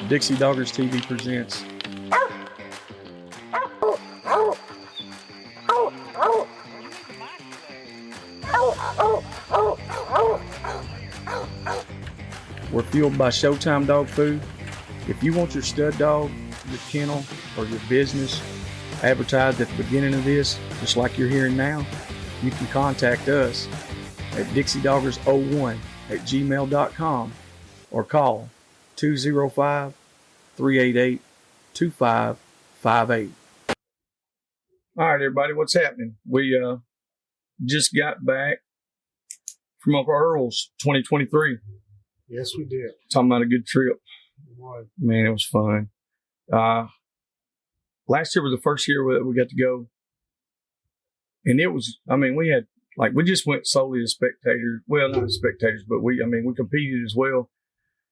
Dixie Doggers TV presents. We're fueled by Showtime dog food. If you want your stud dog, your kennel, or your business advertised at the beginning of this, just like you're hearing now, you can contact us at dixiedoggers01@gmail.com or call 205-388-2558. All right, everybody, what's happening? We just got back from Uncle Earl's 2023. Yes, we did. Talking about a good trip. It was. Man, it was fun. Last year was the first year we got to go. And it was, we had, we just went solely as spectators. Well, not as spectators, but we competed as well.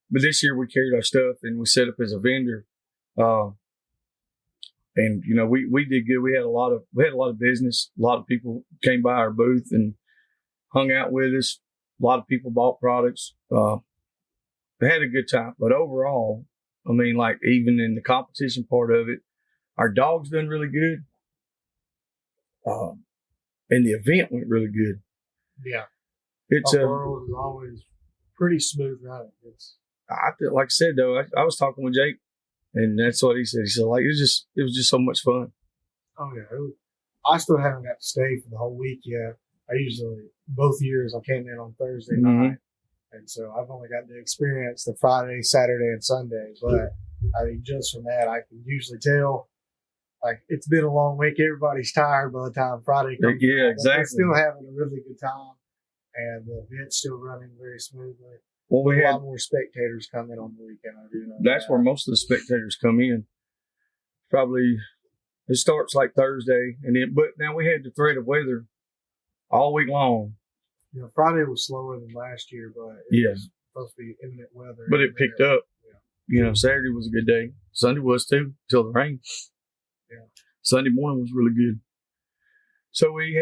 But this year we carried our stuff and we set up as a vendor. And, we did good. We had a lot of business. A lot of people came by our booth and hung out with us. A lot of people bought products. We had a good time. But overall, even in the competition part of it, our dogs done really good. And the event went really good. Yeah. It's Earl is always pretty smooth running. Like I said though, I was talking with Jake, and that's what he said. He said it was just so much fun. Oh yeah, I still haven't got to stay for the whole week yet. Both years I came in on Thursday night, and so I've only got to experience the Friday, Saturday, and Sunday. But just from that, I can usually tell. It's been a long week. Everybody's tired by the time Friday comes. Yeah, exactly. We're still having a really good time, and the event's still running very smoothly. Well, we had a lot more spectators come in on the weekend. That's where most of the spectators come in. Probably it starts like Thursday, but now we had the threat of weather all week long. Friday was slower than last year, but it was supposed to be imminent weather. But it picked up. Yeah. Saturday was a good day. Sunday was too, till the rain. Yeah. Sunday morning was really good. So we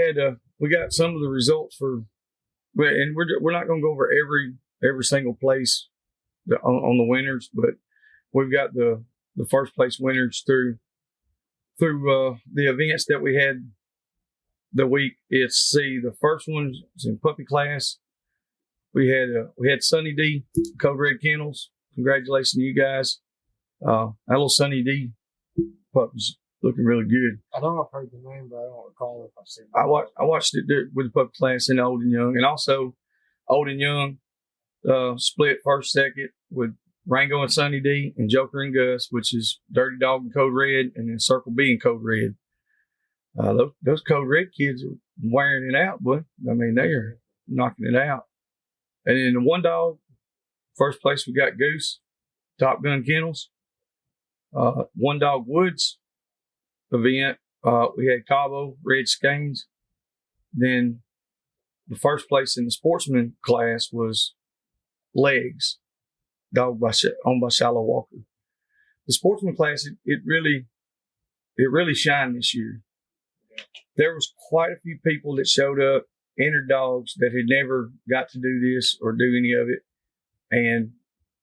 got some of the results and we're not going to go over every single place on the winners, but we've got the first place winners through the events that we had the week. The first one is in puppy class. We had Sunny D, Code Red Kennels. Congratulations to you guys. That little Sunny D puppy's looking really good. I know I've heard the name, but I don't recall if I've seen it. I watched it with the puppy class in Old and Young, and also Old and Young split first, second with Rango and Sunny D and Joker and Gus, which is Dirty Dog and Code Red, and then Circle B and Code Red. Those Code Red kids are wearing it out, but they're knocking it out. And then the one dog, first place we got Goose, Top Gun Kennels. One Dog Woods event, we had Cabo, Red Skeins. Then the first place in the sportsman class was Legs, owned by Shiloh Walker. The sportsman class, it really shined this year. There was quite a few people that showed up, entered dogs that had never got to do this or do any of it. And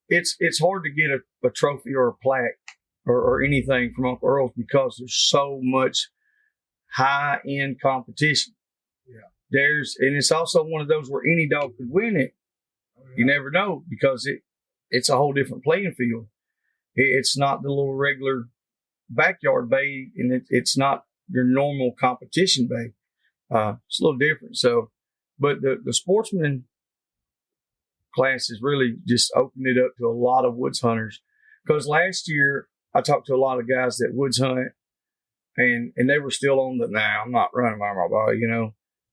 it's hard to get a trophy or a plaque or anything from Uncle Earl's because there's so much high-end competition. Yeah. And it's also one of those where any dog could win it. Oh, yeah. You never know because it's a whole different playing field. It's not the little regular backyard bay, and it's not your normal competition bay. It's a little different. So, but the sportsman class has really just opened it up to a lot of woods hunters. Because last year I talked to a lot of guys that woods hunt, and they were still on I'm not running by my body,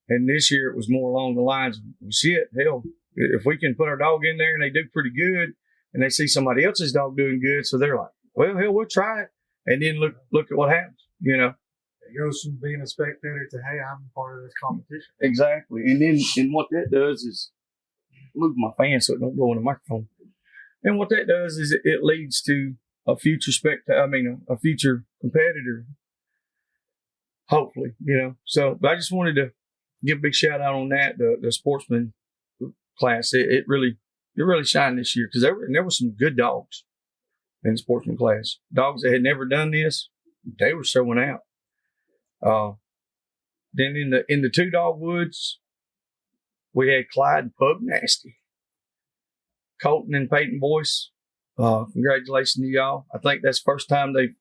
And this year it was more along the lines of, shit, hell, if we can put our dog in there and they do pretty good, and they see somebody else's dog doing good, so they're like, well, hell, we'll try it, and then look at what happens, It goes from being a spectator to, hey, I'm part of this competition. Exactly, and what that does is, move my fan so it don't blow in the microphone. And what that does is it leads to a future a future competitor, hopefully, So, but I just wanted to give a big shout out on that, the sportsman class. It really shined this year because there were some good dogs. in the sportsman class. Dogs that had never done this, they were showing out. Then in the 2-dog woods, we had Clyde and Pug Nasty. Colton and Peyton Boyce, congratulations to y'all. I think that's the first time they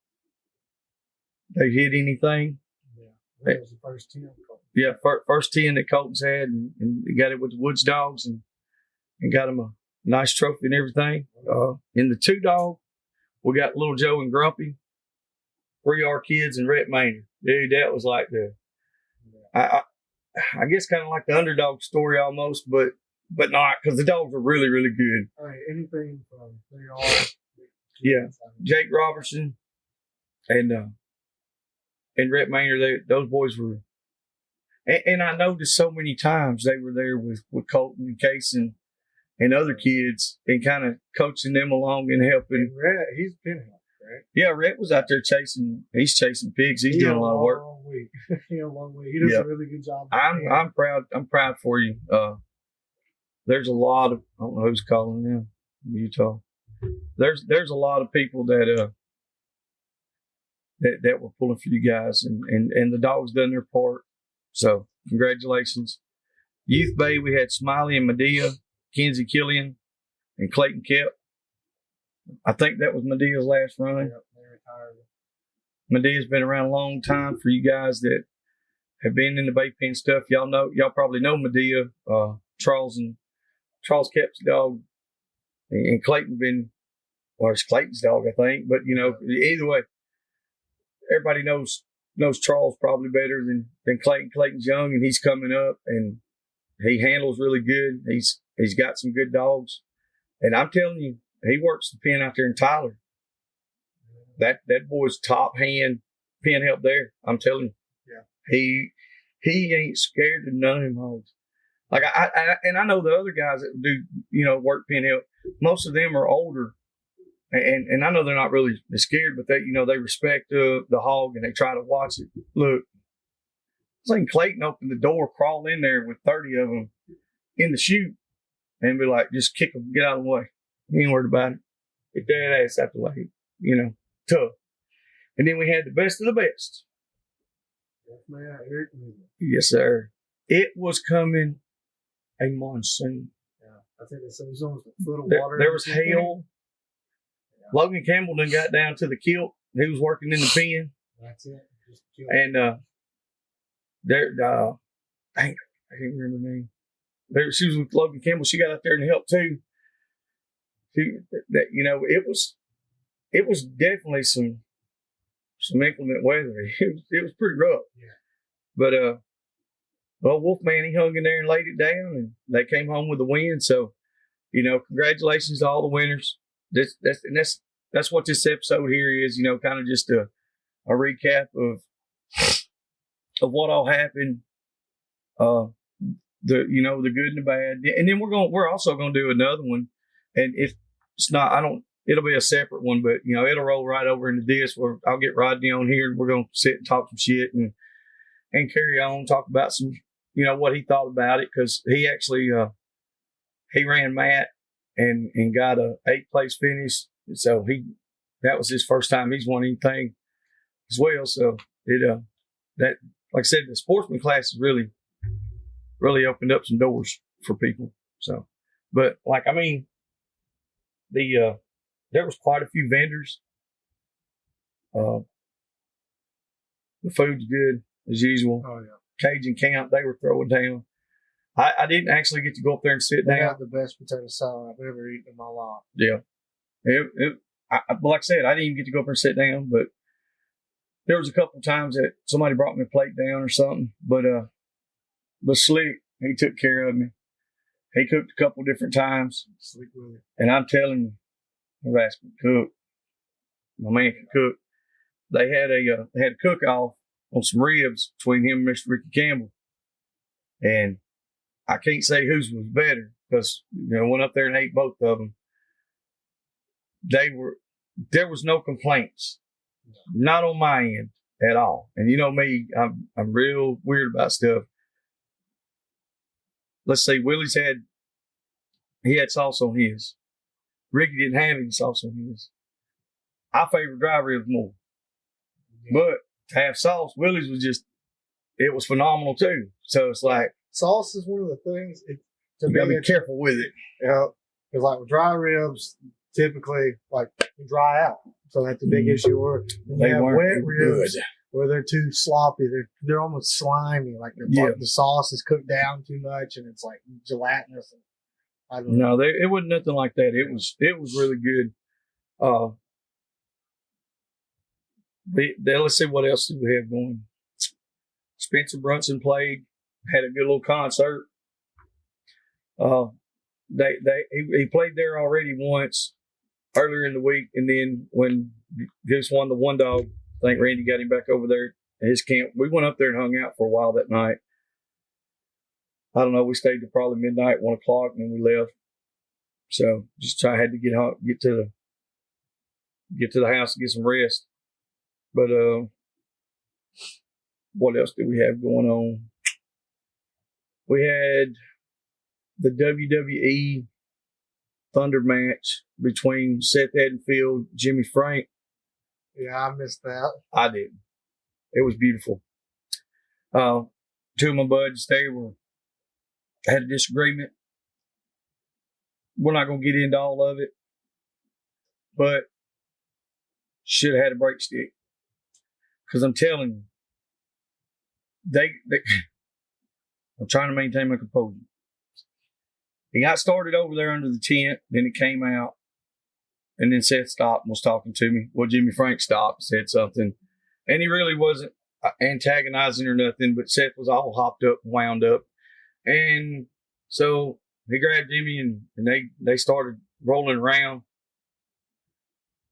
hit anything. Yeah, that was the first 10. Yeah, first 10 that Colton's had, and got it with the Woods Dogs, and got him a nice trophy and everything. In the 2-dog, we got Little Joe and Grumpy, 3R Kids, and Rhett Maynard. Dude, that was like I guess kind of like the underdog story almost, but not, because the dogs were really, really good. All right, anything from 3R. Yeah, Jake Robertson and Rhett Maynard, those boys were. And I noticed so many times they were there with Colton and Case and other kids, and kind of coaching them along and helping. And Rhett, he's been helping, right? Yeah, Rhett was out there he's chasing pigs. He's doing a lot of work. He a long way. He does a really good job. I'm proud. I'm proud for you. There's a lot of, I don't know who's calling them, Utah. There's a lot of people that were pulling for you guys, and the dogs done their part. So congratulations. Youth Bay, we had Smiley and Medea, Kenzie Killian, and Clayton Kep. I think that was Medea's last run. Yep, they retired. Medea's been around a long time. For you guys that have been in the Bay Pen stuff, y'all probably know Medea. Charles Kep's dog, and Clayton it's Clayton's dog, I think. But either way, everybody knows Charles probably better than Clayton. Clayton's young, and he's coming up, and he handles really good. He's got some good dogs, and I'm telling you, he works the pen out there in Tyler. That boy's top hand pen help there. I'm telling you, yeah, he ain't scared of none of them hogs. Like I know the other guys that do work pen help. Most of them are older. And I know they're not really scared, but they respect the hog, and they try to watch it. Look, I was Clayton open the door, crawl in there with 30 of them in the chute, and be like, just kick them, get out of the way. He ain't worried about it. Get that ass out the way. Tough. And then we had the best of the best. Yes, man. Eric. Yes, sir. It was coming a monsoon. Yeah, I think it was almost a foot of water. There was hail. Logan Campbell done got down to the kilt. He was working in the pen. That's it. And I can't remember her name. She was with Logan Campbell. She got out there and helped too. It was definitely some inclement weather. It was pretty rough. Yeah. But Wolfman, he hung in there and laid it down, and they came home with the win. So, congratulations to all the winners. That's what this episode here is, kind of just a recap of what all happened, the good and the bad. And then we're also going to do another one. And if it's not, it'll be a separate one, but it'll roll right over into this, where I'll get Rodney on here, and we're going to sit and talk some shit and carry on, talk about some, what he thought about it. 'Cause he actually, he ran Matt and got a 8th place finish. So that was his first time he's won anything as well. So like I said, the sportsman class has really, really opened up some doors for people. So, but there was quite a few vendors. The food's good as usual. Oh yeah. Cajun Camp, they were throwing down. I didn't actually get to go up there and sit They down. had the best potato salad I've ever eaten in my life. Yeah. Like I said, I didn't even get to go up there and sit down, but there was a couple of times that somebody brought me a plate down or something. But Slick, he took care of me. He cooked a couple of different times. Slick Willie. And I'm telling you, I've asked him to cook. My man can cook. They had a cook-off on some ribs between him and Mr. Ricky Campbell. And I can't say whose was better, because went up there and ate both of them. There was no complaints, not on my end at all. And me, I'm real weird about stuff. Let's say Willie's he had sauce on his. Ricky didn't have any sauce on his. I favor dry ribs more. But to have sauce, Willie's it was phenomenal too. So it's like, sauce is one of the things. you gotta be careful with it. Yeah, because like with dry ribs, typically like dry out, so that's a big issue. Or They you have weren't wet ribs good. where they're too sloppy. They're almost slimy. Like the sauce is cooked down too much, and it's like gelatinous. And I don't know. No, it wasn't nothing like that. It was really good. Let's see what else did we have going. Spencer Brunson played, had a good little concert. He played there already once earlier in the week, and then when Goose won the one dog, I think Randy got him back over there at his camp. We went up there and hung out for a while that night. I don't know. We stayed till probably midnight, 1 o'clock, and then we left. So I had to get to the house and get some rest. But what else did we have going on? We had the WWE Thunder match between Seth Edenfield, Jimmy Frank. Yeah, I missed that. I did. It was beautiful. Two of my buds, they had a disagreement. We're not going to get into all of it, but should have had a break stick. Because I'm telling you, I'm trying to maintain my composure. He got started over there under the tent, then it came out, and then Seth stopped and was talking to me. Well, Jimmy Frank stopped and said something, and he really wasn't antagonizing or nothing, but Seth was all hopped up and wound up. And so he grabbed Jimmy, and they started rolling around.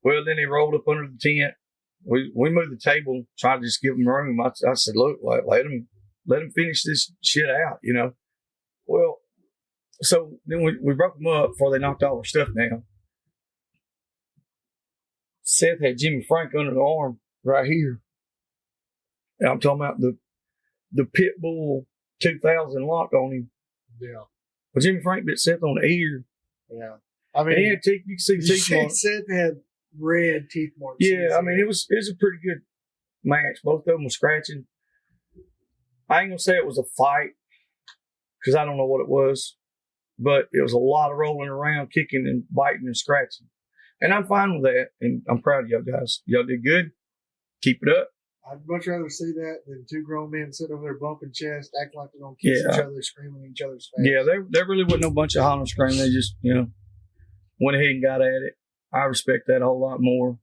Well, then they rolled up under the tent. We moved the table, tried to just give them room. I said, look, let them finish this shit out, you know. Well, so then we broke them up before they knocked all their stuff down. Seth had Jimmy Frank under the arm right here. And I'm talking about the Pitbull 2000 lock on him. Yeah. But Jimmy Frank bit Seth on the ear. Yeah. I mean, he had teeth. You can see the teeth marks. Seth had red teeth marks. Yeah, I mean, it was a pretty good match. Both of them were scratching. I ain't gonna say it was a fight because I don't know what it was, but it was a lot of rolling around, kicking and biting and scratching. And I'm fine with that, and I'm proud of y'all guys. Y'all did good. Keep it up. I'd much rather see that than two grown men sitting over there bumping chest, acting like they're going to kiss each other, screaming in each other's face. Yeah, there really wasn't no bunch of hollering screaming. They just, went ahead and got at it. I respect that a whole lot more.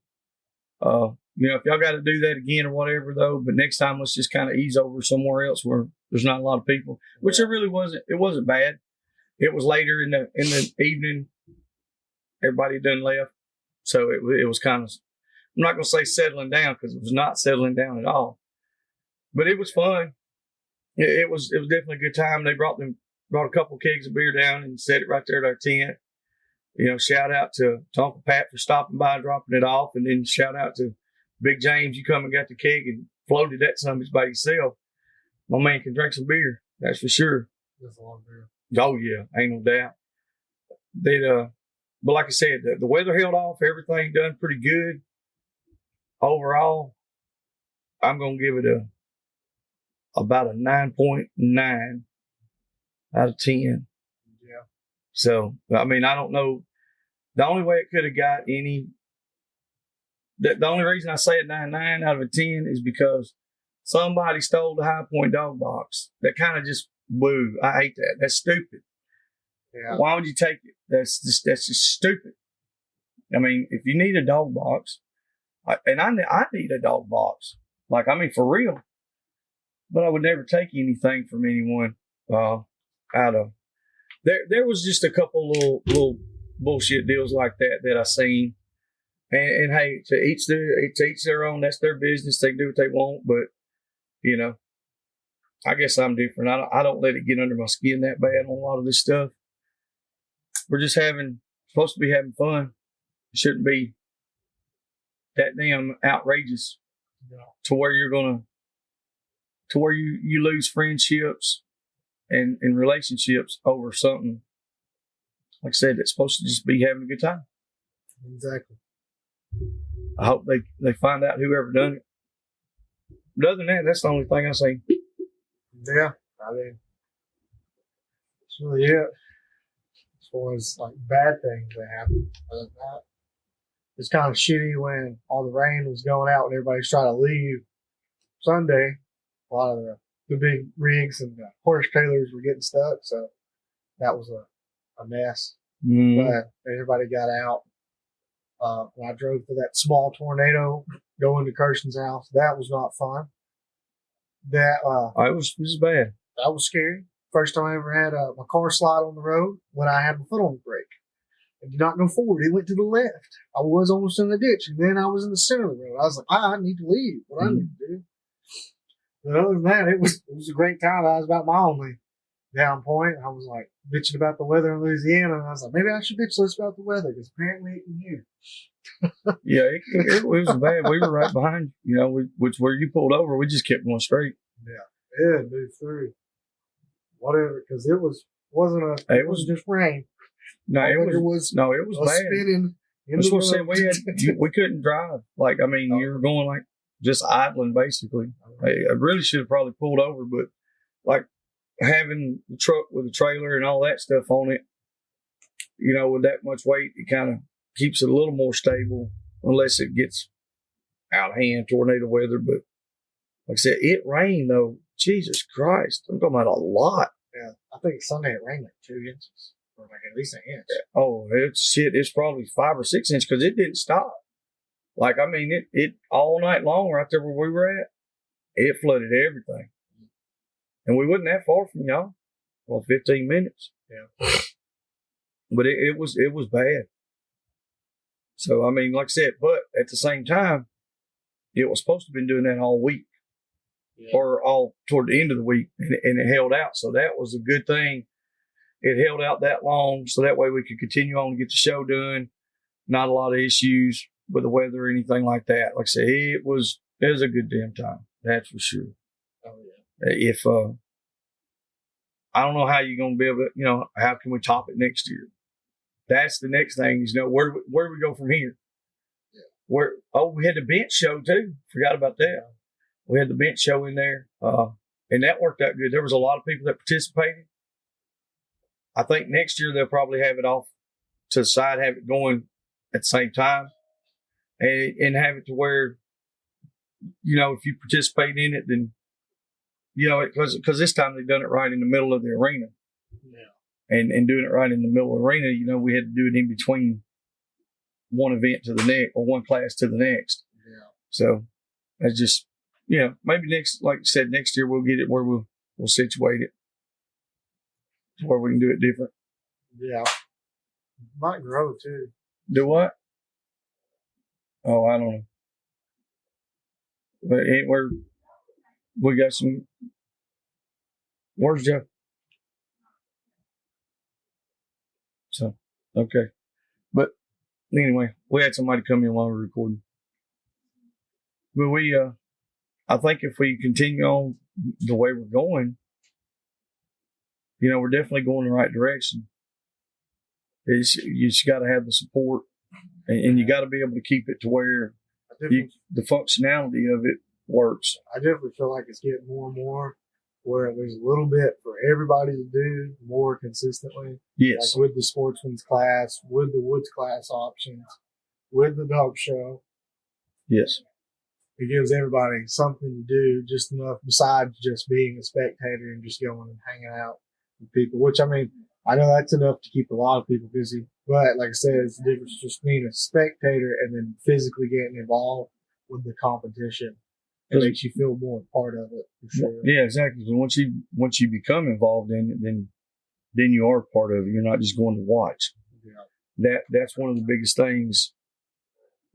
If y'all got to do that again or whatever, though, but next time let's just kind of ease over somewhere else where there's not a lot of people, which it really wasn't. It wasn't bad. It was later in the evening. Everybody done left. So it was kind of, I'm not going to say settling down because it was not settling down at all. But it was fun. It was definitely a good time. They brought a couple kegs of beer down and set it right there at our tent. Shout out to Uncle Pat for stopping by and dropping it off. And then shout out to Big James. You come and got the keg and floated that something by yourself. My man can drink some beer. That's for sure. That's a lot of beer. Oh, yeah. Ain't no doubt. But like I said, the weather held off. Everything done pretty good. Overall, I'm going to give it about a 9.9 out of 10. Yeah. So, I mean, I don't know. The only way it could have got the only reason I say a 9.9 out of a 10 is because somebody stole the High Point dog box. That kind of just blew. I hate that. That's stupid. Yeah. Why would you take it? That's just stupid. I mean, if you need a dog box, I need a dog box. Like, I mean, for real. But I would never take anything from anyone out of. There was just a couple little bullshit deals like that I seen. And hey, to each their own. That's their business. They do what they want. But, I guess I'm different. I don't let it get under my skin that bad on a lot of this stuff. We're just supposed to be having fun. It shouldn't be that damn outrageous to where you lose friendships and relationships over something. Like I said, it's supposed to just be having a good time. Exactly. I hope they find out whoever done it. But other than that, that's the only thing I say. Yeah, I mean, that's really it. As far as like bad things that happen, other than that, it's kind of shitty when all the rain was going out and everybody's trying to leave Sunday. A lot of the big rigs and the horse trailers were getting stuck, so that was a mess. Mm-hmm. But everybody got out. When I drove through that small tornado going to Kirsten's house, that was not fun. It was bad. That was scary. First time I ever had my car slide on the road when I had my foot on the brake. It did not go forward. It went to the left. I was almost in the ditch, and then I was in the center of the road. I was like, I need to leave. What I need to do. But other than that, it was a great time. That was about my only down point. I was like bitching about the weather in Louisiana, and I was like, maybe I should bitch less about the weather because apparently it can here. Yeah, it was bad. We were right behind you, which where you pulled over, we just kept going straight. Yeah, it moved through. Whatever, because it wasn't just rain. No, it was bad. Spinning. That's what I said. We couldn't drive. Like, I mean, you were going like just idling basically. I really should have probably pulled over, but like having the truck with the trailer and all that stuff on it, with that much weight, it kind of keeps it a little more stable unless it gets out of hand, tornado weather. But like I said, it rained though. Jesus Christ. I'm talking about a lot. Yeah. I think Sunday it rained like 2 inches. Or like at least an inch. Oh, it's probably 5 or 6 inches because it didn't stop. Like, I mean, it all night long right there where we were at, it flooded everything. And we wasn't that far from y'all. Well, 15 minutes. Yeah. But it was bad. So, I mean, like I said, but at the same time, it was supposed to have been doing that all week. Yeah. Or all toward the end of the week. And it held out. So that was a good thing. It held out that long. So that way we could continue on and get the show done. Not a lot of issues with the weather or anything like that. Like I said, it was a good damn time. That's for sure. Oh, yeah. If, I don't know how you're going to be able to, how can we top it next year? That's the next thing is, where do we go from here? Yeah. We had the bench show too. Forgot about that. We had the bench show in there, and that worked out good. There was a lot of people that participated. I think next year they'll probably have it off to the side, have it going at the same time, and have it to where, if you participate in it, then, because this time they've done it right in the middle of the arena. Yeah. And doing it right in the middle of the arena, we had to do it in between one event to the next or one class to the next. Yeah. So that's just, maybe like you said, next year we'll get it where we'll situate it to where we can do it different. Yeah. Might grow too. Do what? Oh, I don't know. But we got some. Where's Jeff? So, okay. But anyway, we had somebody come in while we were recording. But I think if we continue on the way we're going, we're definitely going the right direction. You just got to have the support, and you got to be able to keep it to where the functionality of it works. I definitely feel like it's getting more and more where there's a little bit for everybody to do more consistently. Yes. Like with the sportsman's class, with the woods class options, with the dog show. Yes. It gives everybody something to do, just enough besides just being a spectator and just going and hanging out with people, which, I mean, I know that's enough to keep a lot of people busy. But like I said, it's the difference just being a spectator and then physically getting involved with the competition. It makes you feel more a part of it, for sure. Yeah, exactly. So once you become involved in it, then you are part of it. You're not just going to watch. Yeah. That's one of the biggest things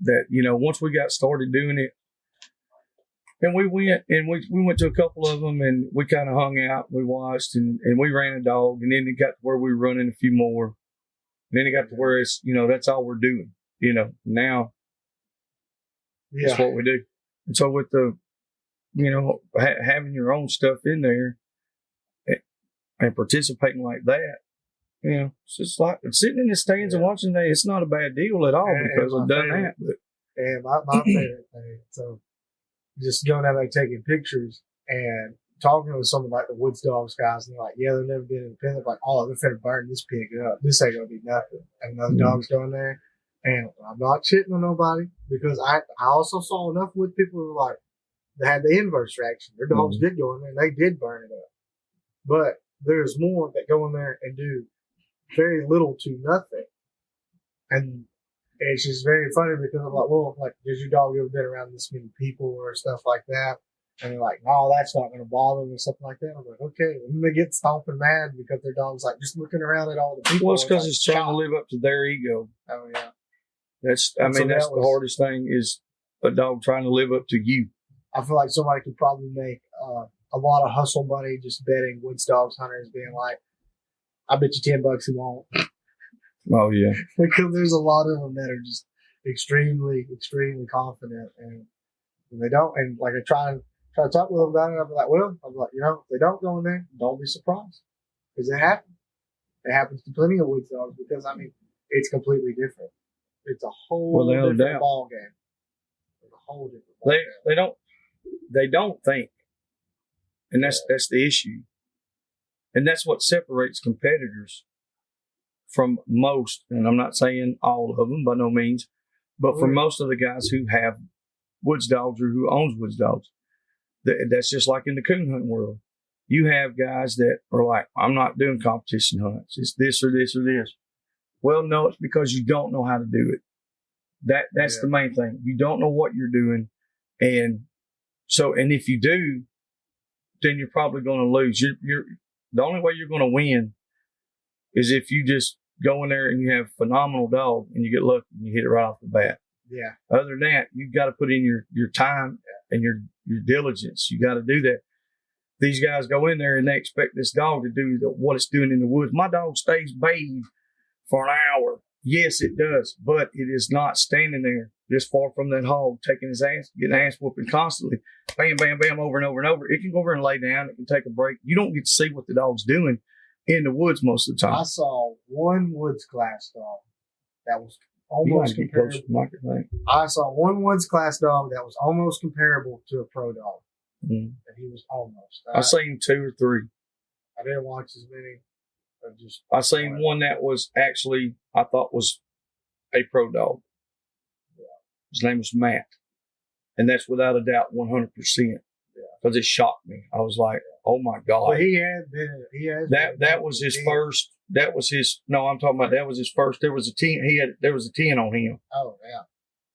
that, once we got started doing it, and we went to a couple of them and we kind of hung out, we watched and we ran a dog, and then it got to where we were running a few more. And then it got to where it's, that's all we're doing, now. Yeah. That's what we do. And so with the, having your own stuff in there and participating like that, it's just like sitting in the stands and watching that. It's not a bad deal at all because I've done that. But And my favorite thing. So just going out there taking pictures and talking with some of like the Woods Dogs guys, and they're like, yeah, they've never been independent. Like, oh, they're finna burn this pig up. This ain't gonna be nothing. And those dogs go in there. And I'm not shitting on nobody because I also saw enough with people who were like, they had the inverse reaction. Their dogs did go in there and they did burn it up. But there's more that go in there and do very little to nothing. And it's just very funny because I'm like, well, like, has your dog ever been around this many people or stuff like that? And they're like, no, that's not going to bother them or something like that. I'm like, okay. And then they get stomping mad because their dog's like just looking around at all the people. Well, it's because like, it's trying to live up to their ego. Oh, yeah. That's So that's the hardest thing is a dog trying to live up to you. I feel like somebody could probably make a lot of hustle money just betting Woods Dogs hunters being like, I bet you $10 he won't. Oh, yeah. Because there's a lot of them that are just extremely, extremely confident, and they don't. And like I try to talk with them about it. I'm like, if they don't go in there, don't be surprised because it happens. It happens to plenty of Woods Dogs because I mean it's completely different. It's a whole different ball game. It's a whole different ball game. They don't think, and that's the issue, and that's what separates competitors from most, and I'm not saying all of them by no means, but for most of the guys who have Woods Dogs or who owns Woods Dogs, that's just like in the coon hunting world. You have guys that are like, I'm not doing competition hunts. It's this or this or this. Well, no, it's because you don't know how to do it. That's the main thing. You don't know what you're doing. And if you do, then you're probably going to lose. You're the only way you're going to win is if you just go in there and you have a phenomenal dog and you get lucky and you hit it right off the bat. Yeah. Other than that, you've got to put in your time and your diligence. You got to do that. These guys go in there and they expect this dog to do what it's doing in the woods. My dog stays bathed for an hour. Yes, it does, but it is not standing there this far from that hog, taking his ass, getting ass whooping constantly. Bam, bam, bam, over and over and over. It can go over and lay down. It can take a break. You don't get to see what the dog's doing in the woods most of the time. I saw one Woods class dog that was almost comparable. I saw one Woods class dog that was almost comparable to a pro dog. And he was almost. I seen 2 or 3. I didn't watch as many. I seen one that was actually, I thought was a pro dog. Yeah. His name was Matt. And that's without a doubt 100%. Because it shocked me. I was like, oh my God. Well, that was his first, that was his first, there was a 10, there was a 10 on him. Oh, yeah.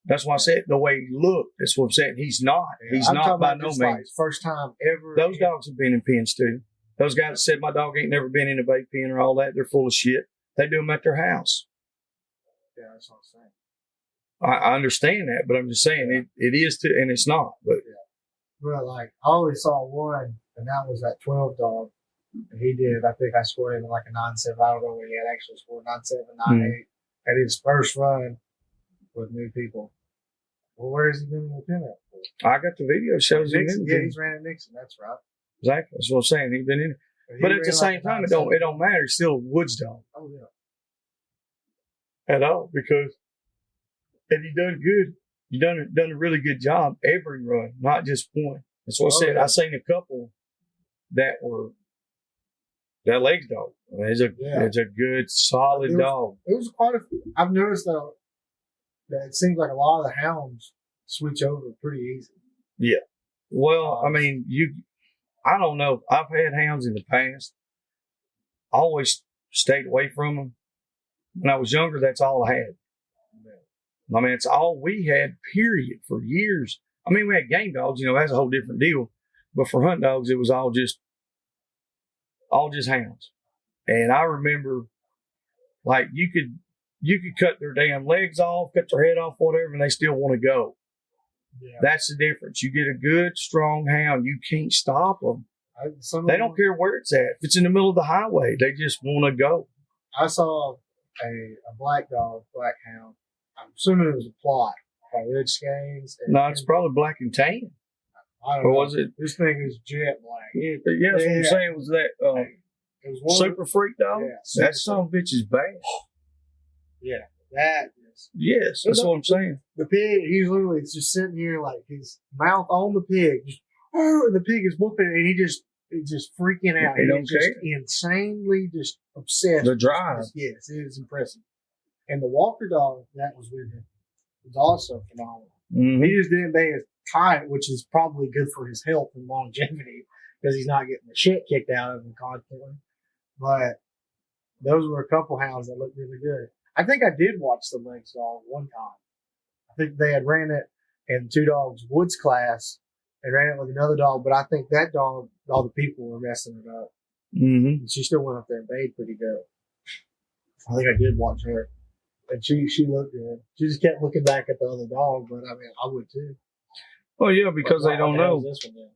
That's why I said the way he looked. That's what I'm saying. He's not. Yeah, he's not by no means. Like first time ever. Those dogs have been in pens too. Those guys that said my dog ain't never been in a bait pen or all that, they're full of shit. They do them at their house. Yeah, that's what I'm saying. I understand that, but I'm just saying it is too, and it's not. But well, like I only saw one, and that was that 12 dog. And he did. I think I scored him like a 9.7. I don't know when he had actually scored 9.7, 9.8 at his first run with new people. Well, where has he been in the pen at? I got the video shows him. Yeah, he's ran at Nixon. That's right. Exactly. That's what I'm saying. He's been in it. But at the same time, it don't matter. He's still a Woods dog. Oh, yeah. At all. Because, and he done good. You done a really good job every run, not just one. That's what I said. Yeah. I seen a couple that legs dog. I mean, it's a good, solid dog. It was quite a few. I've noticed though that it seems like a lot of the hounds switch over pretty easy. Yeah. Well, I mean, I don't know. I've had hounds in the past. I always stayed away from them. When I was younger, that's all I had. I mean, it's all we had, period, for years. I mean, we had game dogs, that's a whole different deal. But for hunt dogs, it was all just hounds. And I remember, like, you could cut their damn legs off, cut their head off, whatever, and they still want to go. Yeah. That's the difference. You get a good, strong hound, you can't stop them. They don't care where it's at. If it's in the middle of the highway, they just want to go. I saw a black hound. I'm assuming it was a plot by Red Skeins. No, it's probably black and tan. I don't know. Was it? This thing is jet black. Yeah, that's what I'm saying. Was that Super Freak dog? Yeah, that son of a bitch is bad. Yeah, That is. Yes, that's what I'm saying. The pig, he's literally just sitting here like his mouth on the pig, just, oh, and the pig is whooping, and he's just freaking out. He don't He's just care. insanely just obsessed. The drive. Yes, it is impressive. And the Walker dog that was with him was also phenomenal. Mm-hmm. He just didn't stay as tight, which is probably good for his health and longevity because he's not getting the shit kicked out of him constantly. But those were a couple hounds that looked really good. I think I did watch the Lynx dog one time. I think they had ran it in Two Dogs Woods class. They ran it with another dog, but I think that dog, all the people were messing it up. Mm-hmm. And she still went up there and bayed pretty good. I think I did watch her. And she looked good. She just kept looking back at the other dog, but I mean, I would too. Oh yeah, because they don't know. This one, then?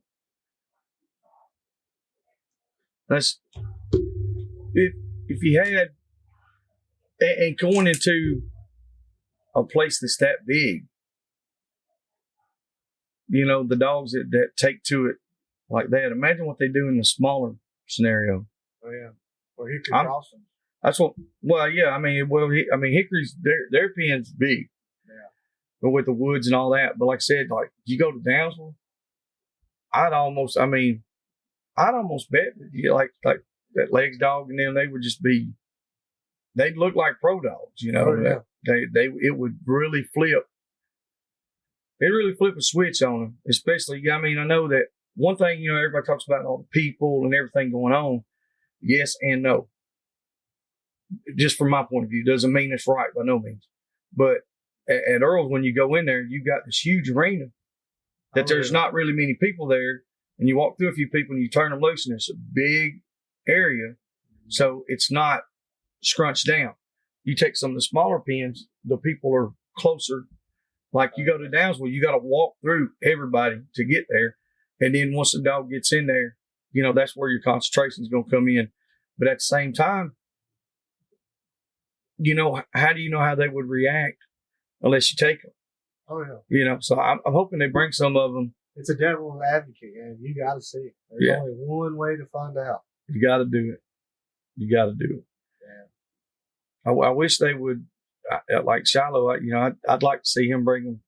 That's if you had and going into a place that's that big, you know, the dogs that take to it like that. Imagine what they do in the smaller scenario. Oh yeah, or Hickory Crossing. That's what. Well, yeah. I mean, Hickory's their pen's big. Yeah. But with the woods and all that. But like I said, like you go to Downsville, I'd almost bet like that Legs dog and them, they would just be. They'd look like pro dogs, you know. Oh, yeah. It would really flip. It really flip a switch on them, especially. I mean, I know that one thing, you know, everybody talks about all the people and everything going on. Yes and no. Just from my point of view, doesn't mean it's right by no means. But at Earl's, when you go in there, you've got this huge arena that there's not really many people there, and you walk through a few people and you turn them loose, and it's a big area, so it's not scrunched down. You take some of the smaller pens, the people are closer. Like you go to Downsville, you got to walk through everybody to get there. And then once the dog gets in there, you know, that's where your concentration is going to come in. But at the same time, you know, how do you know how they would react unless you take them? Oh, yeah. You know, so I'm hoping they bring some of them. It's a devil's advocate, and you got to see it. There's only one way to find out. You got to do it. You got to do it. Yeah. I wish they would, like Shiloh, you know, I'd like to see him bring them,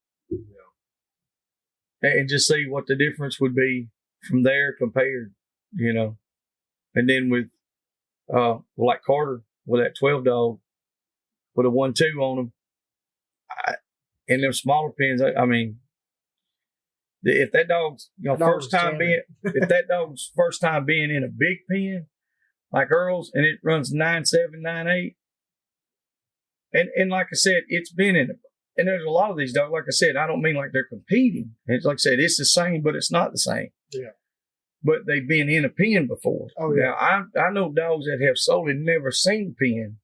and just see what the difference would be from there compared, you know. And then with, like Carter, with that 12 dog, with a 1-2 on them, and them smaller pens, I mean, if that dog's, you know, if that dog's first time being in a big pen, like Earl's, and it runs 9.7, 9.8, and like I said, it's been in it. And there's a lot of these dogs, like I said, I don't mean like they're competing. It's like I said, it's the same, but it's not the same. Yeah. But they've been in a pen before. Oh, yeah. Now, I know dogs that have solely never seen a pen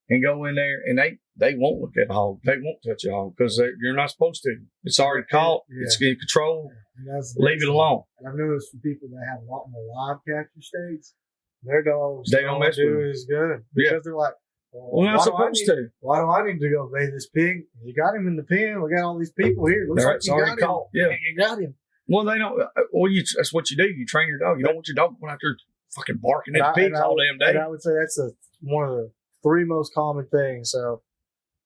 and go in there and they won't look at a hog. They won't touch a hog because you're not supposed to. It's already caught. Yeah. It's in control. Yeah. Leave it alone. And I've noticed from people that have a lot more live capture states, their dogs they don't mess with as good because they're like, well, not supposed to. Why do I need to go bathe this pig? You got him in the pen. We got all these people here. Looks like it's already caught. Yeah, you got him. Well, they don't. Well, that's what you do. You train your dog. You don't want your dog going out there fucking barking at pigs all damn day. And I would say that's one of the 3 most common things. So,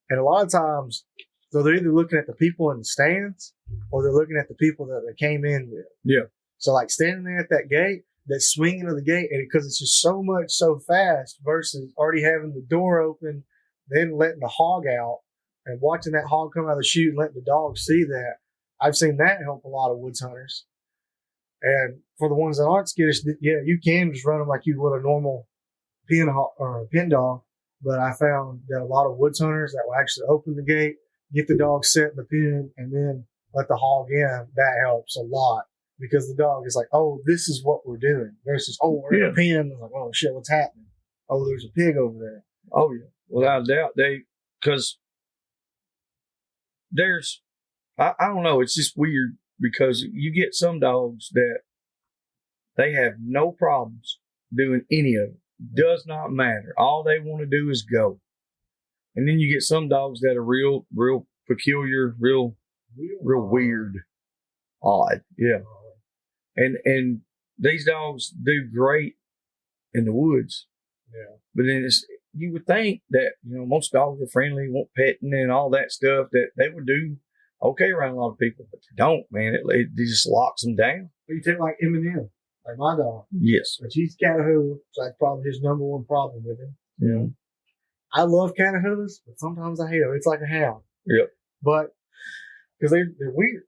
and a lot of times, so they're either looking at the people in the stands or they're looking at the people that they came in with. Yeah. So, like standing there at that gate, that swinging of the gate, and because it's just so much so fast versus already having the door open, then letting the hog out and watching that hog come out of the chute and letting the dog see that. I've seen that help a lot of woods hunters. And for the ones that aren't skittish, yeah, you can just run them like you would a normal pen dog. But I found that a lot of woods hunters that will actually open the gate, get the dog set in the pen, and then let the hog in. That helps a lot because the dog is like, oh, this is what we're doing. Versus, oh, we're in a pen. It's like, oh, shit, what's happening? Oh, there's a pig over there. Oh, yeah. Without a doubt. Because there's, I don't know, it's just weird because you get some dogs that they have no problems doing any of it. Does not matter. All they want to do is go. And then you get some dogs that are real peculiar, real weird, odd. Yeah. And these dogs do great in the woods. Yeah. But then you would think that, most dogs are friendly, want petting and all that stuff, that they would do okay around a lot of people, but they don't, man. It just locks them down. But you take like Eminem, like my dog. Yes. But he's Catahoula, so that's probably his number one problem with him. Yeah. I love Catahoulas, but sometimes I hate them. It's like a hound. Yep. But, because they're weird.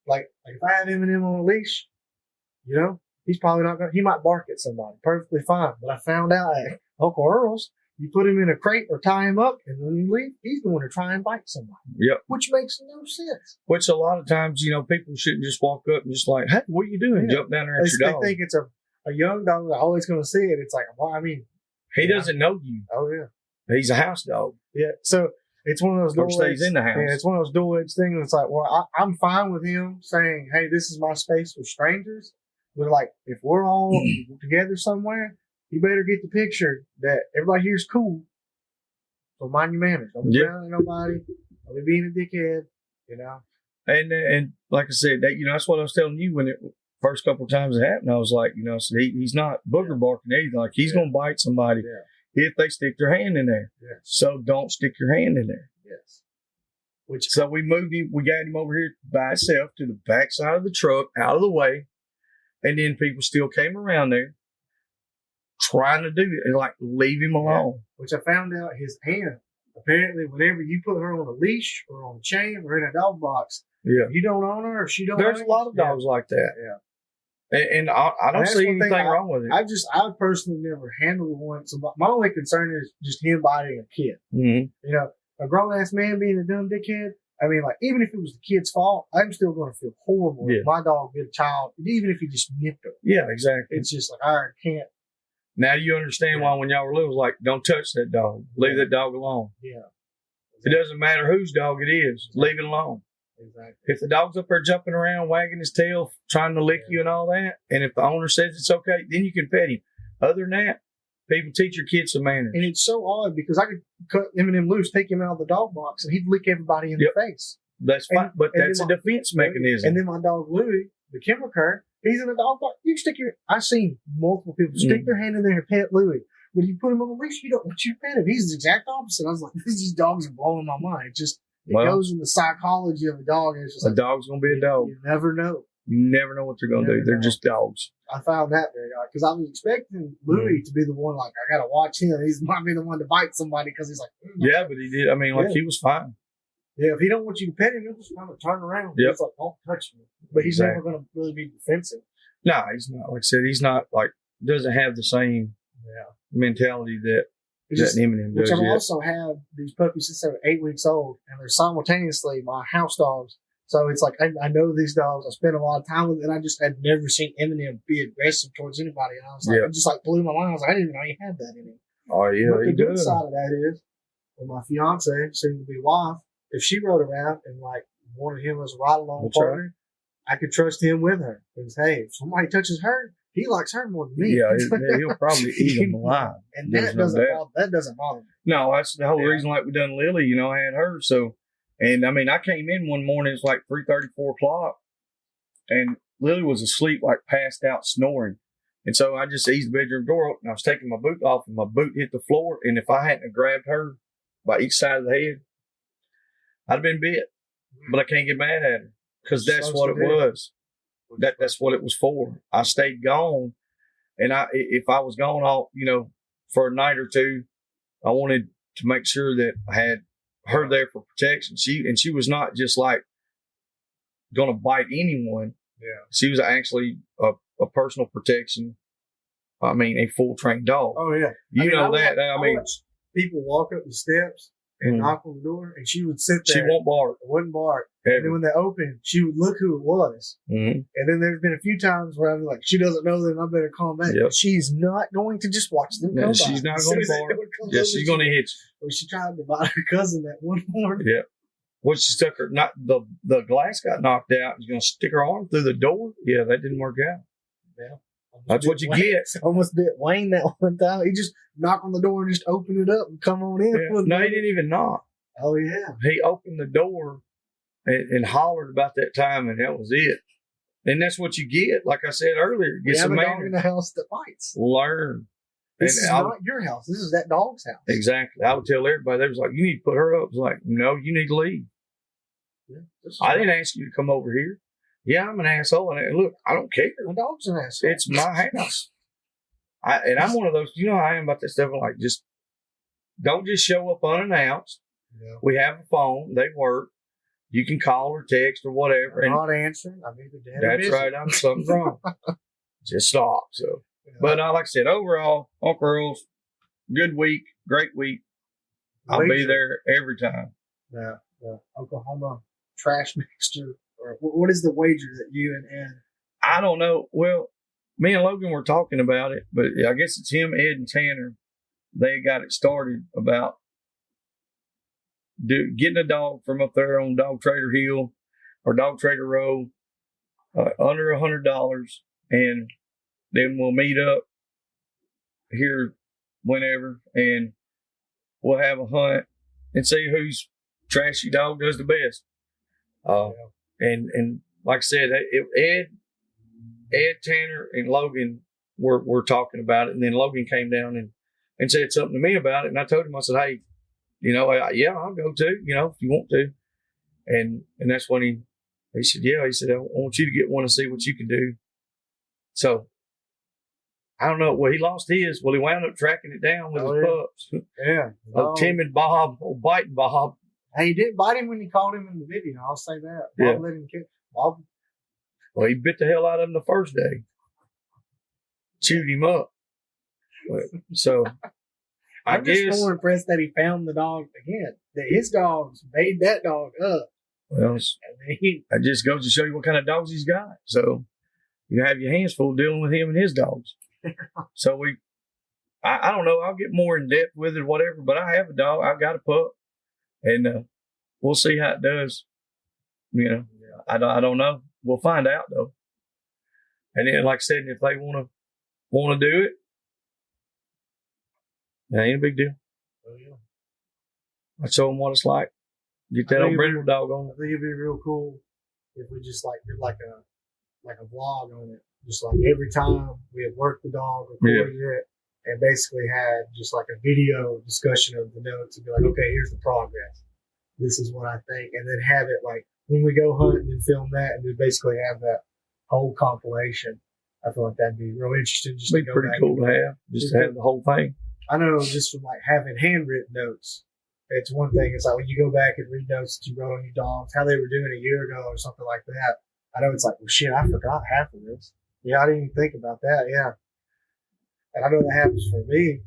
Like if I have Eminem on a leash, he's probably not he might bark at somebody. Perfectly fine. But I found out at Uncle Earl's, you put him in a crate or tie him up, and when you leave, he's going to try and bite somebody. Yep. Which makes no sense. Which a lot of times, people shouldn't just walk up and just like, hey, what are you doing? Yeah. Jump down there at your dog. They think it's a young dog that's always going to see it. It's like, well, I mean. He doesn't know you. Oh, yeah. He's a house dog. Yeah. So it's one of those Or stays in the house. Yeah, it's one of those dual-edged things. It's like, well, I'm fine with him saying, hey, this is my space with strangers. But like, if we're all together somewhere, you better get the picture that everybody here's cool. So mind your manners. Don't be frowning at nobody. Don't be being a dickhead, And like I said, that's what I was telling you when it first couple of times it happened. I was like, so he's not booger barking anything. Like he's going to bite somebody if they stick their hand in there. Yes. So don't stick your hand in there. Yes. So we moved him. We got him over here by himself to the back side of the truck, out of the way. And then people still came around there trying to do it and like leave him alone. Which I found out his hand, apparently whenever you put her on a leash or on a chain or in a dog box, if you don't own her or she don't There's own a lot of dogs like that. Yeah. And I don't see anything wrong with it. I personally never handled one. So my only concern is just him biting a kid. Mm-hmm. A grown ass man being a dumb dickhead. I mean, like, even if it was the kid's fault, I'm still going to feel horrible if my dog bit a child, even if he just nipped her. Yeah, exactly. It's just like, I can't. Now you understand why when y'all were little, it was like, don't touch that dog. Leave that dog alone. Yeah. It doesn't matter whose dog it is. Leave it alone. Exactly. If the dog's up there jumping around, wagging his tail, trying to lick you and all that, and if the owner says it's okay, then you can pet him. Other than that, people teach your kids some manners. And it's so odd because I could cut Eminem loose, take him out of the dog box, and he'd lick everybody in the face. That's fine, but that's a defense mechanism. And then my dog Louie, the kennel cur, he's in a dog box. You stick I've seen multiple people stick their hand in there and pet Louie. But you put him on the leash, you don't want you to pet him. He's the exact opposite. I was like, these dogs are blowing my mind. It goes in the psychology of a dog. And it's just a dog's going to be a dog. You never know. You never know what they're going to do. They're just dogs. I found that very odd because I was expecting Louie to be the one, like, I got to watch him. He might be the one to bite somebody because he's like, yeah, but he did. I mean, he was fine. Yeah, if he don't want you to pet him, he'll just kind of turn around. Yep. He's like, don't touch me. But he's never going to really be defensive. No, he's not. Like I said, he's not doesn't have the same mentality that Eminem does. Which I also have these puppies since they're 8 weeks old, and they're simultaneously my house dogs. So it's like, I know these dogs. I spend a lot of time with them, and I just had never seen Eminem be aggressive towards anybody. And I was like, it just blew my mind. I was like, I didn't even know he had that in him. Oh, yeah, but the good side of that is, when my fiance, soon to be wife, if she rode around and wanted him as a ride along partner, I could trust him with her. Because hey, if somebody touches her, he likes her more than me. Yeah, he'll probably eat him alive. And that doesn't bother me. No, that's the whole reason. Like we done Lily, I had her. So, and I mean, I came in one morning. It's like 3:30, 4 o'clock, and Lily was asleep, passed out, snoring. And so I just eased the bedroom door open. I was taking my boot off, and my boot hit the floor. And if I hadn't grabbed her by each side of the head, I'd have been bit. But I can't get mad at her because that's what it was. That's what it was for. I stayed gone, and if I was gone all for a night or two, I wanted to make sure that I had her there for protection. She was not just going to bite anyone. Yeah, she was actually a personal protection. I mean, a full trained dog. Oh yeah, I mean, people walk up the steps and knock on the door, and she would sit there. She won't bark. Wouldn't bark. Ever. And then when they opened, she would look who it was. Mm-hmm. And then there's been a few times where I'm like, she doesn't know them. I better calm back. Yep. She's not going to just watch them come by. She's not going to bark. Yeah, she's going to hit you. Well, she tried to bite her cousin that one morning. Yeah. Well, she stuck her, the glass got knocked out. She's going to stick her arm through the door. Yeah, that didn't work out. Yeah. That's what you get. Almost bit Wayne that one time. He just knocked on the door and just opened it up and come on in. Yeah. No, he didn't even knock. Oh, yeah. He opened the door and hollered about that time, and that was it. And that's what you get. Like I said earlier, get some dog in the house that bites. Learn. This is not your house. This is that dog's house. Exactly. I would tell everybody, they was like, you need to put her up. I was like, no, you need to leave. Yeah, I didn't ask you to come over here. Yeah, I'm an asshole. And look, I don't care. My dog's an asshole. It's my house. I'm one of those, you know how I am about that stuff. I'm like, just don't just show up unannounced. Yeah. We have a phone. They work. You can call or text or whatever. I'm not answering. I'm either dead or that's busy. right. Something's wrong. Just stop. So, Yeah. but like I said, overall, Uncle Earl's good week, great week. I'll be there every time. The Oklahoma trash mixture, or what is the wager that you and Ed? I don't know. Well, me and Logan were talking about it, but I guess it's him, Ed, and Tanner. They got it started about getting a dog from up there on Dog Trader Hill or Dog Trader Road under $100, and then we'll meet up here whenever, and we'll have a hunt and see whose trashy dog does the best. And like I said, Ed, Tanner, and Logan were talking about it, and then Logan came down and said something to me about it, and I told him, I said, hey, yeah, I'll go too, if you want to. And that's when he said, yeah, he said, I want you to get one and see what you can do. So I don't know. Well, he lost his. Well, he wound up tracking it down with his pups. Yeah. Timid Bob, biting Bob. Hey, he didn't bite him when he caught him in the video. I'll say that. Bob let him kick. Bob. Well, he bit the hell out of him the first day. Chewed him up. So I'm just more impressed that he found the dog again. That his dogs made that dog up. Well, that just goes to show you what kind of dogs he's got. So you have your hands full dealing with him and his dogs. So I don't know. I'll get more in depth with it or whatever, but I have a dog. I've got a pup, and we'll see how it does. I don't know. We'll find out though. And then, like I said, if they want to do it, that ain't a big deal. Oh yeah. I show them what it's like. Get that old brindle dog on. I think it'd be real cool if we just did like a vlog on it. Just like every time we had worked the dog, recorded it, and basically had just like a video discussion of the notes and be like, okay, here's the progress. This is what I think. And then have it like when we go hunt and then film that and then basically have that whole compilation. I feel like that'd be real interesting. Just be pretty cool to have. Just to have the whole thing. I know just from like having handwritten notes. It's one thing. It's like when you go back and read notes that you wrote on your dogs, how they were doing a year ago or something like that. I know it's like, well, shit, I forgot half of this. Yeah, I didn't even think about that. Yeah. And I know that happens for me.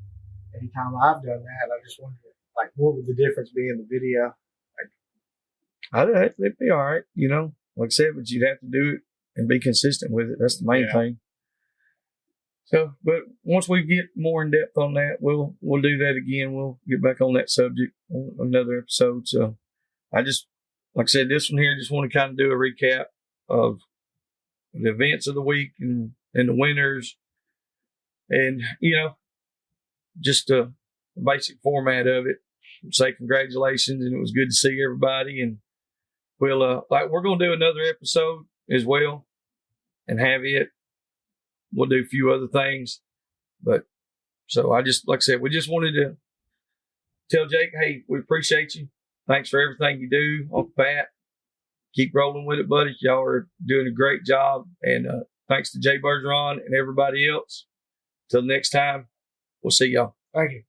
Anytime I've done that, I just wonder, like, what would the difference be in the video? It'd be all right, Like I said, but you'd have to do it and be consistent with it. That's the main thing. So, but once we get more in depth on that, we'll do that again. We'll get back on that subject on another episode. So, like I said, this one here, just want to kind of do a recap of the events of the week and the winners, and just a basic format of it. Say congratulations, and it was good to see everybody. And we're gonna do another episode as well, and have it. We'll do a few other things, but so like I said, we just wanted to tell Jake, hey, we appreciate you. Thanks for everything you do, Uncle Pat. Keep rolling with it, buddy. Y'all are doing a great job. And thanks to Jay Bergeron and everybody else. Till next time, we'll see y'all. Thank you.